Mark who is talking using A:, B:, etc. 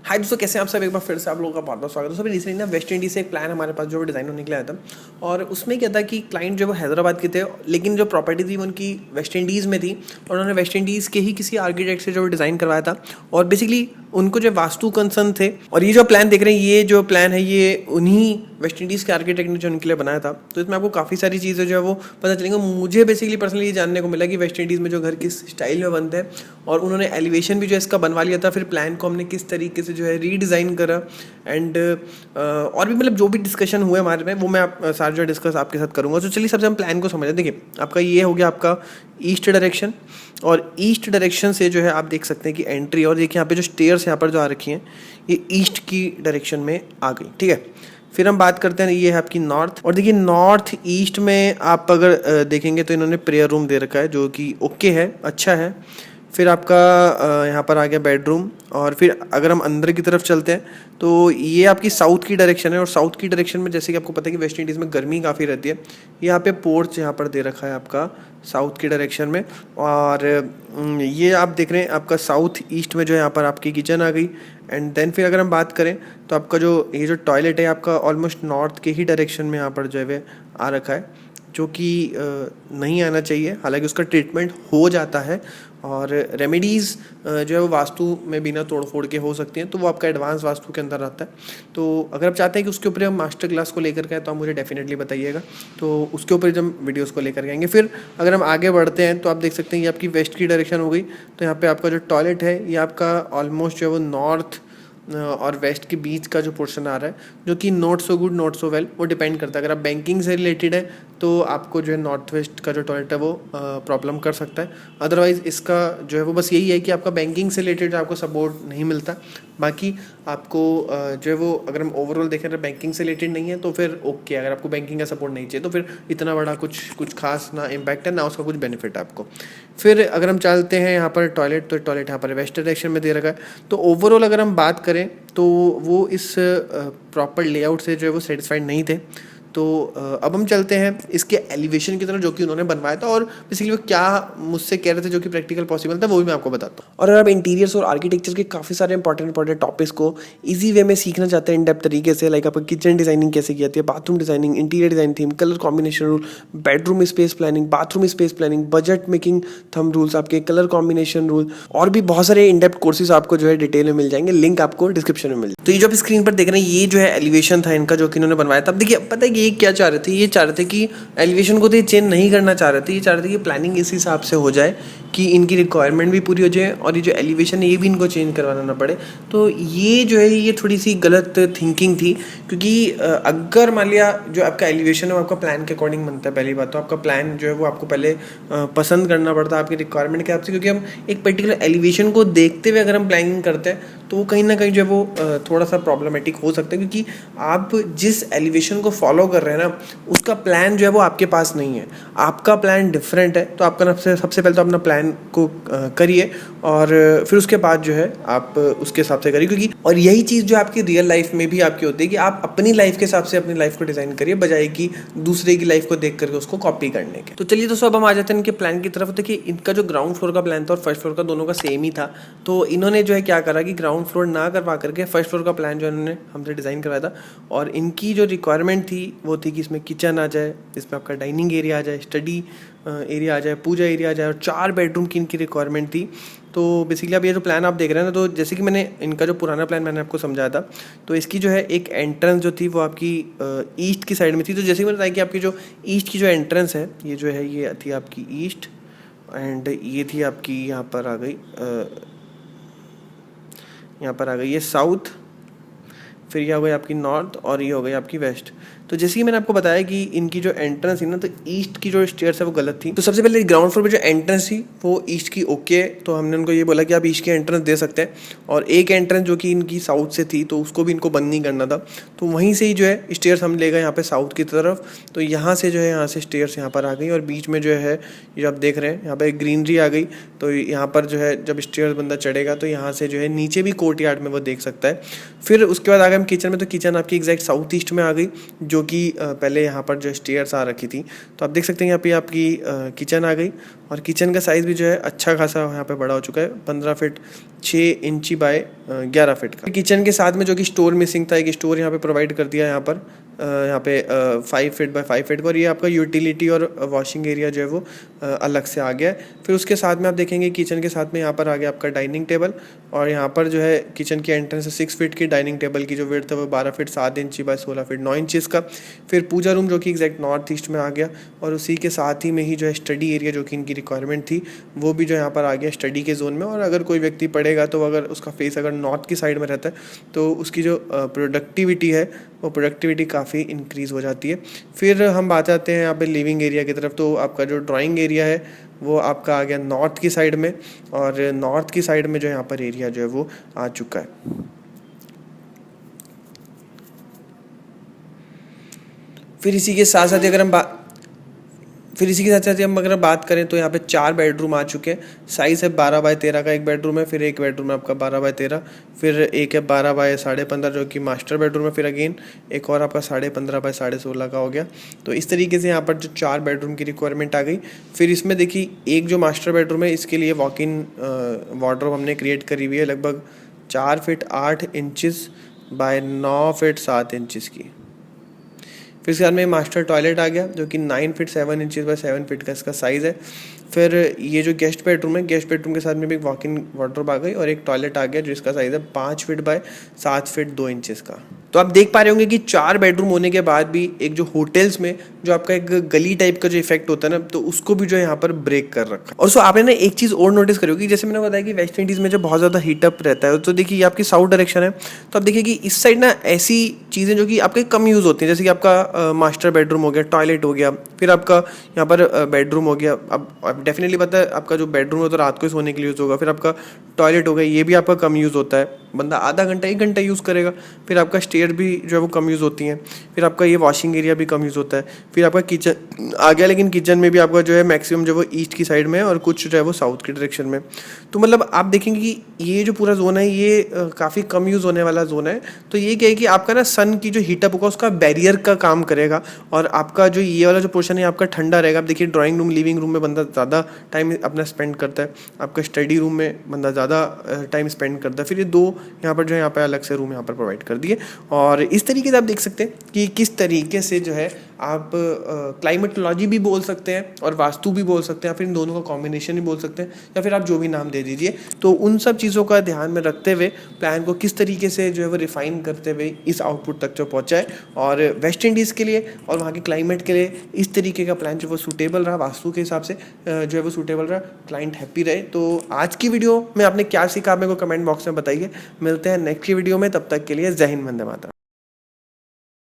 A: हाय दोस्तों, कैसे हैं आप सब। एक बार फिर से आप लोगों का बहुत बहुत स्वागत है। सभी रिसेंटली ना वेस्ट इंडीज़ से एक प्लान हमारे पास जो डिज़ाइन होने के लिए आया था, और उसमें क्या था कि क्लाइंट जो वो हैदराबाद के थे, लेकिन जो प्रॉपर्टी थी वो उनकी वेस्ट इंडीज़ में थी, और उन्होंने वेस्ट इंडीज़ के ही किसी आर्किटेक्ट से जो डिज़ाइन करवाया था। और बेसिकली उनको जो वास्तु कंसर्न थे, और ये जो प्लान देख रहे हैं, ये जो प्लान है ये उन्हीं वेस्ट इंडीज़ के आर्किटेक्ट ने जो उनके लिए बनाया था। तो इसमें आपको काफ़ी सारी चीज़ें जो है वो पता चलेंगे। मुझे बेसिकली पर्सनली ये जानने को मिला कि वेस्ट इंडीज़ में जो घर किस स्टाइल में बनते हैं, और उन्होंने एलिवेशन भी जो इसका बनवा लिया था। फिर प्लान को हमने किस तरीके से जो है रीडिज़ाइन करा, एंड और भी मतलब जो भी डिस्कशन हुए हमारे में, वो मैं सारे जो डिस्कस आपके साथ करूँगा। तो चलिए सबसे हम प्लान को समझें। देखिए, आपका ये हो गया आपका ईस्ट डायरेक्शन, और ईस्ट डायरेक्शन से जो है आप देख सकते हैं कि एंट्री, और देखिए यहाँ पे जो स्टेयर्स यहाँ पर जो आ रखी हैं ये ईस्ट की डायरेक्शन में आ गई। ठीक है, फिर हम बात करते हैं, ये है आपकी नॉर्थ। और देखिए नॉर्थ ईस्ट में आप अगर देखेंगे तो इन्होंने प्रेयर रूम दे रखा है, जो कि ओके है, अच्छा है। फिर आपका यहाँ पर आ गया बेडरूम। और फिर अगर हम अंदर की तरफ चलते हैं तो ये आपकी साउथ की डायरेक्शन है, और साउथ की डायरेक्शन में जैसे कि आपको पता है कि वेस्ट इंडीज़ में गर्मी काफ़ी रहती है। यहाँ पे पोर्च यहाँ पर दे रखा है आपका साउथ की डायरेक्शन में। और ये आप देख रहे हैं आपका साउथ ईस्ट में जो है यहाँ पर आपकी किचन आ गई। एंड देन फिर अगर हम बात करें तो आपका जो ये जो टॉयलेट है आपका ऑलमोस्ट नॉर्थ के ही डायरेक्शन में यहाँ पर जो है वे आ रखा है, जो कि नहीं आना चाहिए। हालांकि उसका ट्रीटमेंट हो जाता है, और रेमेडीज़ जो है वो वास्तु में बिना तोड़ फोड़ के हो सकती हैं, तो वो आपका एडवांस वास्तु के अंदर आता है। तो अगर आप चाहते हैं कि उसके ऊपर हम मास्टर क्लास को लेकर के आए तो आप मुझे डेफिनेटली बताइएगा, तो उसके ऊपर जब वीडियोस को लेकर के आएंगे। फिर अगर हम आगे बढ़ते हैं तो आप देख सकते हैं ये आपकी वेस्ट की डायरेक्शन हो गई। तो यहाँ पर आपका जो टॉयलेट है ये आपका ऑलमोस्ट जो है वो नॉर्थ और वेस्ट के बीच का जो पोर्शन आ रहा है, जो कि not so good not so well, वो डिपेंड करता है। अगर आप बैंकिंग से रिलेटेड है तो आपको जो है नॉर्थ वेस्ट का जो टॉयलेट है वो प्रॉब्लम कर सकता है। अदरवाइज़ इसका जो है वो बस यही है कि आपका बैंकिंग से रिलेटेड आपको सपोर्ट नहीं मिलता। बाकी आपको जो है वो अगर हम ओवरऑल देखें, अगर बैंकिंग से रिलेटेड नहीं है तो फिर ओके। अगर आपको बैंकिंग का सपोर्ट नहीं चाहिए तो फिर इतना बड़ा कुछ खास ना इम्पैक्ट है, ना उसका कुछ बेनिफिट है आपको। फिर अगर हम चलते हैं यहाँ पर टॉयलेट, तो टॉयलेट यहाँ पर वेस्ट डायरेक्शन में दे रखा है। तो ओवरऑल अगर हम बात करें तो वो इस प्रॉपर लेआउट से जो है वो सेटिस्फाइड नहीं थे। तो अब हम चलते हैं इसके एलिवेशन की तरफ, जो कि उन्होंने बनवाया था, और बेसिकली वो क्या मुझसे कह रहे थे जो कि प्रैक्टिकल पॉसिबल था, वो भी मैं आपको बताता हूँ। और अगर आप इंटीरियर्स और आर्किटेक्चर के काफ़ी सारे इंपॉर्टेंट टॉपिक्स को इजी वे में सीखना चाहते हैं इन डेप्थ तरीके से, लाइक आपका किचन डिजाइनिंग कैसे की जाती है, bathroom designing, interior design theme, colour combination rule, bedroom space planning, bathroom space planning, budget making thumb rules, आपके कलर कॉम्बिनेशन रूल, और भी बहुत सारे इन डेप्थ कोर्सेज आपको जो है डिटेल में मिल जाएंगे। लिंक आपको डिस्क्रिप्शन में मिल जाएगा। तो ये जो आप स्क्रीन पर देख रहे हैं ये जो है एलिवेशन था इनका, जो कि इन्होंने बनवाया था। अब देखिए, पता है ये क्या चाह रहे थे, ये चाह रहे थे कि एलिवेशन को तो ये चेंज नहीं करना चाह रहे थे, ये चाह रहे थे कि प्लानिंग इस हिसाब से हो जाए कि इनकी रिक्वायरमेंट भी पूरी हो जाए, और ये जो एलिवेशन है ये भी इनको चेंज करवाना ना पड़े। तो ये जो है ये थोड़ी सी गलत थिंकिंग थी, क्योंकि अगर मान लिया जो आपका एलिवेशन है वो आपका प्लान के अकॉर्डिंग बनता है, पहली बात तो आपका प्लान जो है वो आपको पहले पसंद करना पड़ता है आपकी रिक्वायरमेंट के हिसाब से। क्योंकि हम एक पर्टिकुलर एलिवेशन को देखते हुए अगर हम प्लानिंग करते हैं तो वो कहीं ना कहीं जो है वो थोड़ा सा प्रॉब्लमेटिक हो सकता है, क्योंकि आप जिस एलिवेशन को फॉलो कर रहे हैं ना उसका प्लान जो है वो आपके पास नहीं है, आपका प्लान डिफरेंट है। तो आपका सबसे पहले तो अपना प्लान को करिए, और फिर उसके बाद जो है आप उसके हिसाब से करिए। क्योंकि और यही चीज़ जो आपकी रियल लाइफ में भी आपकी होती है कि आप अपनी लाइफ के हिसाब से अपनी लाइफ को डिज़ाइन करिए, बजाय कि दूसरे की लाइफ को देख करके उसको कॉपी करने के। तो चलिए दोस्तों, अब हम आ जाते हैं इनके प्लान की तरफ। देखिए, इनका जो ग्राउंड फ्लोर का प्लान था और फर्स्ट फ्लोर का दोनों का सेम ही था। तो इन्होंने जो है क्या करा कि ग्राउंड फ्लोर ना करवा करके फर्स्ट फ्लोर का प्लान जो इन्होंने हमसे डिज़ाइन करवाया था। और इनकी जो रिक्वायरमेंट थी वो थी कि इसमें किचन आ जाए, इसमें आपका डाइनिंग एरिया आ जाए, स्टडी एरिया आ जाए, पूजा एरिया आ जाए, और 4 बेडरूम की इनकी रिक्वायरमेंट थी। तो बेसिकली अब ये जो प्लान आप देख रहे हैं ना, तो जैसे कि मैंने इनका जो पुराना प्लान मैंने आपको समझाया था, तो इसकी जो है एक एंट्रेंस जो थी वो आपकी ईस्ट की साइड में थी। तो जैसे कि मैंने बताया कि आपकी जो ईस्ट की जो एंट्रेंस है ये जो है ये थी आपकी ईस्ट, एंड ये थी आपकी यहाँ पर आ गई ये साउथ, फिर ये हो गई आपकी नॉर्थ, और ये हो गई आपकी वेस्ट। तो जैसे कि मैंने आपको बताया कि इनकी जो एंट्रेंस थी ना, तो ईस्ट की जो स्टेयर्स है वो गलत थी। तो सबसे पहले ग्राउंड फ्लोर पे जो एंट्रेंस थी वो ईस्ट की ओके है, तो हमने उनको ये बोला कि आप ईस्ट की एंट्रेंस दे सकते हैं। और एक एंट्रेंस जो कि इनकी साउथ से थी तो उसको भी इनको बंद नहीं करना था, तो वहीं से ही जो है स्टेयर्स हम ले गए यहाँ पे साउथ की तरफ। तो यहाँ से जो है यहाँ से स्टेयर्स यहाँ पर आ गई, और बीच में जो है ये आप देख रहे हैं यहाँ पर ग्रीनरी आ गई। तो यहाँ पर जो है जब स्टेयर्स बंदा चढ़ेगा तो यहाँ से जो है नीचे भी कोर्ट यार्ड में वो देख सकता है। फिर उसके बाद आ गए हम किचन में। तो किचन आपकी एग्जैक्ट साउथ ईस्ट में आ गई, जो कि पहले यहाँ पर जो स्टेयर्स आ रखी थी। तो आप देख सकते हैं यहाँ पे आपकी किचन आ गई, और किचन का साइज़ भी जो है अच्छा खासा यहाँ पे बड़ा हो चुका है, 15 फीट 6 इंची बाय 11 फीट का। किचन के साथ में जो कि स्टोर मिसिंग था, एक स्टोर यहाँ पे प्रोवाइड कर दिया है यहाँ पर, यहाँ पे 5 फीट बाय 5 फीट का, और ये आपका यूटिलिटी और वॉशिंग एरिया जो है वो अलग से आ गया है। फिर उसके साथ में आप देखेंगे किचन के साथ में यहाँ पर आ गया आपका डाइनिंग टेबल, और यहाँ पर जो है किचन की एंट्रेंस है 6 फीट की, डाइनिंग टेबल की जो विड्थ है वो 12 फीट 7 इंची बाय 16 फीट 9 इंचज़ का। फिर पूजा रूम जो कि एग्जैक्ट नॉर्थ ईस्ट में आ गया, और उसी के साथ ही में ही जो है स्टडी एरिया जो कि इनकी रिक्वायरमेंट थी वो भी जो यहाँ पर आ गया स्टडी के जोन में। और अगर कोई व्यक्ति पढ़ेगा तो अगर उसका फेस अगर नॉर्थ की साइड में रहता है तो उसकी जो प्रोडक्टिविटी है वो प्रोडक्टिविटी काफ़ी इंक्रीज़ हो जाती है। फिर हम बात आते हैं यहाँ पे लिविंग एरिया की तरफ, तो आपका जो ड्राइंग एरिया है वो आपका आ गया नॉर्थ की साइड में, और नॉर्थ की साइड में जो यहाँ पर एरिया जो है वो आ चुका है। फिर इसी के साथ साथ हम अगर बात करें तो यहाँ पे 4 बेडरूम आ चुके हैं। साइज़ है 12 बाय 13 का एक बेडरूम है, फिर एक बेडरूम है आपका 12 बाय 13, फिर एक है 12 बाय 15.5 जो कि मास्टर बेडरूम है, फिर अगेन एक और आपका 15.5 बाय 16.5 का हो गया। तो इस तरीके से यहाँ पर जो 4 बेडरूम की रिक्वायरमेंट आ गई। फिर इसमें देखिए एक जो मास्टर बेडरूम है इसके लिए वॉक इन वार्डरोब हमने क्रिएट करी हुई है, लगभग 4 feet 8 inches by 9 feet 7 inches की। फिर इसके बाद में मास्टर टॉयलेट आ गया जो कि 9 फीट 7 इंचज़ बाय 7 फीट का इसका साइज़ है। फिर ये जो गेस्ट बेडरूम है, गेस्ट बेडरूम के साथ में भी एक वॉक इन वार्डरोब आ गई, और एक टॉयलेट आ गया जिसका साइज़ है 5 फीट बाय 7 फीट 2 इंचज़ का। तो आप देख पा रहे होंगे कि 4 बेडरूम होने के बाद भी एक जो होटल्स में जो आपका एक गली टाइप का जो इफेक्ट होता है ना, तो उसको भी जो है यहाँ पर ब्रेक कर रखा है। और सो आपने ना एक चीज़ और नोटिस करी होगी, जैसे मैंने बताया कि वेस्ट इंडीज़ में जो बहुत ज़्यादा हीटअप रहता है, तो देखिए ये आपकी साउथ डायरेक्शन है, तो आप देखिए कि इस साइड ना ऐसी चीज़ें जो कि आपके कम यूज़ होती हैं, जैसे कि आपका मास्टर बेडरूम हो गया, टॉयलेट हो गया, फिर आपका यहाँ पर बेडरूम हो गया। अब डेफिनेटली पता है आपका जो बेडरूम है तो रात को सोने के लिए यूज़ होगा, फिर आपका टॉयलेट हो गया, ये भी आपका कम यूज़ होता है, बंदा आधा घंटा 1 घंटा यूज़ करेगा। फिर आपका स्टेयर भी जो है वो कम यूज़ होती हैं, फिर आपका ये वॉशिंग एरिया भी कम यूज़ होता है, फिर आपका किचन आ गया, लेकिन किचन में भी आपका जो है मैक्सिमम जो वो ईस्ट की साइड में है और कुछ जो है वो साउथ की डायरेक्शन में। तो मतलब आप देखेंगे कि ये जो पूरा जोन है ये काफ़ी कम यूज़ होने वाला जोन है। तो ये क्या है कि आपका ना सन की जो हीटअप होगा उसका बैरियर का काम करेगा, और आपका जो ये वाला जो पोर्शन है आपका ठंडा रहेगा। आप देखिए ड्राइंग रूम लिविंग रूम में बंदा ज़्यादा टाइम अपना स्पेंड करता है, आपका स्टडी रूम में बंदा ज़्यादा टाइम स्पेंड करता है। फिर ये 2 यहाँ पर जो है यहाँ पर अलग से रूम यहाँ पर प्रोवाइड कर दिए। और इस तरीके से आप देख सकते हैं कि किस तरीके से जो है आप क्लाइमेटोलॉजी भी बोल सकते हैं और वास्तु भी बोल सकते हैं, फिर इन दोनों का कॉम्बिनेशन भी बोल सकते हैं, या फिर आप जो भी नाम दे दीजिए। तो उन सब चीज़ों का ध्यान में रखते हुए प्लान को किस तरीके से जो है वो रिफाइन करते हुए इस आउटपुट तक जो पहुँचा है, और वेस्ट इंडीज़ के लिए और वहाँ के क्लाइमेट के लिए इस तरीके का प्लान जो वो सूटेबल रहा, वास्तु के हिसाब से जो है वो सूटेबल रहा, क्लाइंट हैप्पी रहे। तो आज की वीडियो में आपने क्या सीखा मेरे को कमेंट बॉक्स में बताइए। मिलते हैं नेक्स्ट की वीडियो में, तब तक के लिए जय हिंद, वंदे मातरम।